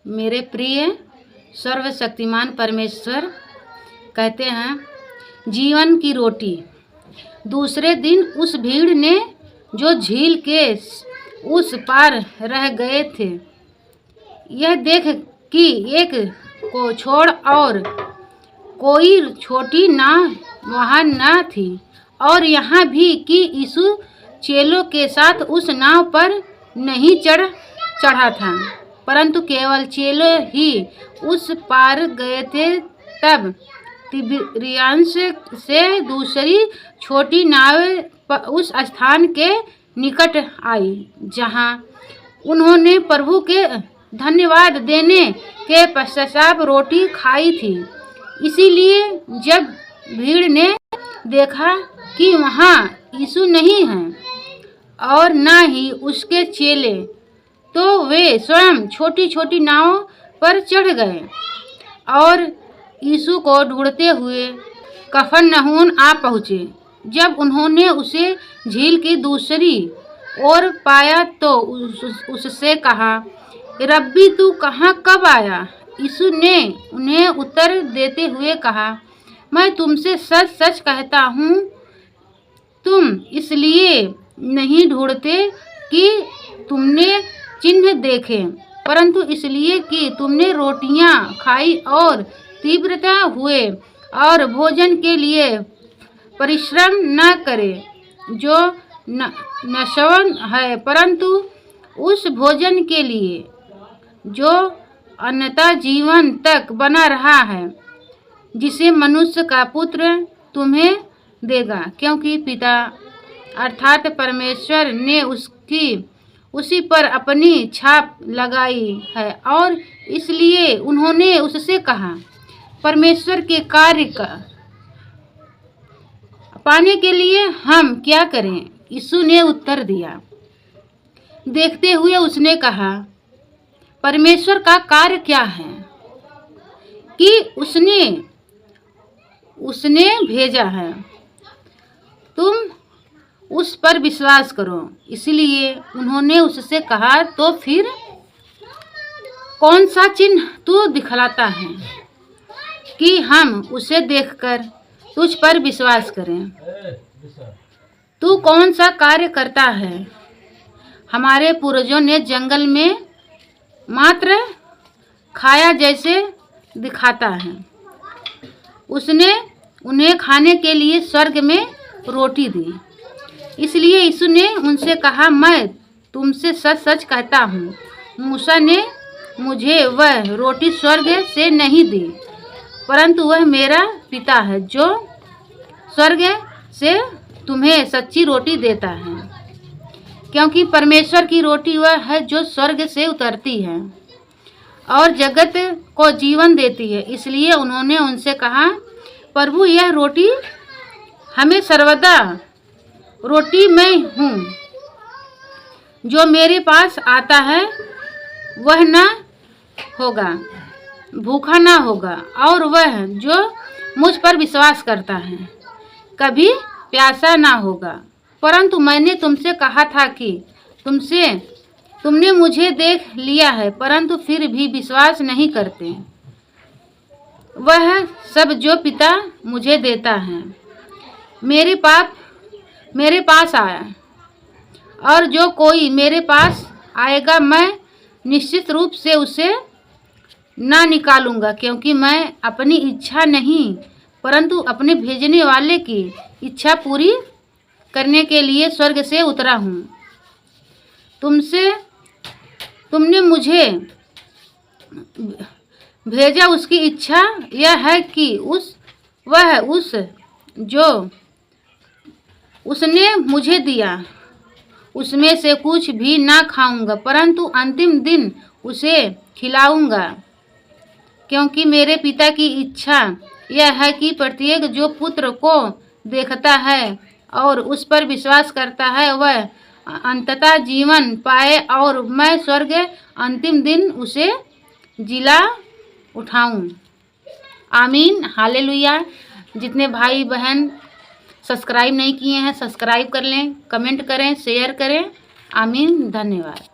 मेरे प्रिय सर्वशक्तिमान परमेश्वर कहते हैं, जीवन की रोटी। दूसरे दिन उस भीड़ ने जो झील के उस पार रह गए थे, यह देख कि एक को छोड़ और कोई छोटी नाव वहाँ न थी, और यहाँ भी कि यीशु चेलों के साथ उस नाव पर नहीं चढ़ा था, परंतु केवल चेले ही उस पार गए थे। तब तिबिरियास से दूसरी छोटी नाव उस स्थान के निकट आई जहाँ उन्होंने प्रभु के धन्यवाद देने के पश्चात रोटी खाई थी। इसीलिए जब भीड़ ने देखा कि वहाँ यीशु नहीं है और न ही उसके चेले, तो वे स्वयं छोटी छोटी नावों पर चढ़ गए और यीशु को ढूंढते हुए कफरनहूम आ पहुँचे। जब उन्होंने उसे झील की दूसरी ओर पाया तो उससे कहा, रब्बी, तू कहाँ कब आया? यीशु ने उन्हें उत्तर देते हुए कहा, मैं तुमसे सच सच कहता हूँ, तुम इसलिए नहीं ढूंढते कि तुमने चिन्ह देखे, परंतु इसलिए कि तुमने रोटियां खाई और तीव्रता हुए और भोजन के लिए परिश्रम न करे जो नश्वर है, परंतु उस भोजन के लिए जो अनंत जीवन तक बना रहा है, जिसे मनुष्य का पुत्र तुम्हें देगा, क्योंकि पिता अर्थात परमेश्वर ने उसी पर अपनी छाप लगाई है। और इसलिए उन्होंने उससे कहा, परमेश्वर के कार्य का पाने के लिए हम क्या करें? यीशु ने उत्तर दिया, देखते हुए उसने कहा, परमेश्वर का कार्य क्या है कि उसने भेजा है, तुम उस पर विश्वास करो। इसलिए उन्होंने उससे कहा, तो फिर कौन सा चिन्ह तू दिखलाता है कि हम उसे देखकर तुझ पर विश्वास करें? तू कौन सा कार्य करता है? हमारे पूर्वजों ने जंगल में मात्र खाया जैसे दिखाता है। उसने उन्हें खाने के लिए स्वर्ग में रोटी दी। इसलिए यीशु ने उनसे कहा, मैं तुमसे सच सच कहता हूँ, मूसा ने मुझे वह रोटी स्वर्ग से नहीं दी, परंतु वह मेरा पिता है जो स्वर्ग से तुम्हें सच्ची रोटी देता है, क्योंकि परमेश्वर की रोटी वह है जो स्वर्ग से उतरती है और जगत को जीवन देती है। इसलिए उन्होंने उनसे कहा, प्रभु, यह रोटी हमें सर्वदा रोटी मैं हूँ, जो मेरे पास आता है वह न होगा, भूखा न होगा, और वह जो मुझ पर विश्वास करता है कभी प्यासा ना होगा। परंतु मैंने तुमसे कहा था कि तुमने मुझे देख लिया है, परंतु फिर भी विश्वास नहीं करते। वह सब जो पिता मुझे देता है मेरे पास आया, और जो कोई मेरे पास आएगा मैं निश्चित रूप से उसे ना निकालूंगा, क्योंकि मैं अपनी इच्छा नहीं परंतु अपने भेजने वाले की इच्छा पूरी करने के लिए स्वर्ग से उतरा हूँ। तुमने मुझे भेजा, उसकी इच्छा यह है कि जो उसने मुझे दिया उसमें से कुछ भी ना खाऊंगा, परंतु अंतिम दिन उसे खिलाऊंगा, क्योंकि मेरे पिता की इच्छा यह है कि प्रत्येक जो पुत्र को देखता है और उस पर विश्वास करता है वह अंततः जीवन पाए, और मैं स्वर्ग अंतिम दिन उसे जिला उठाऊं। आमीन, हालेलुया। जितने भाई बहन सब्सक्राइब नहीं किए हैं सब्सक्राइब कर लें, कमेंट करें, शेयर करें। आमीन, धन्यवाद।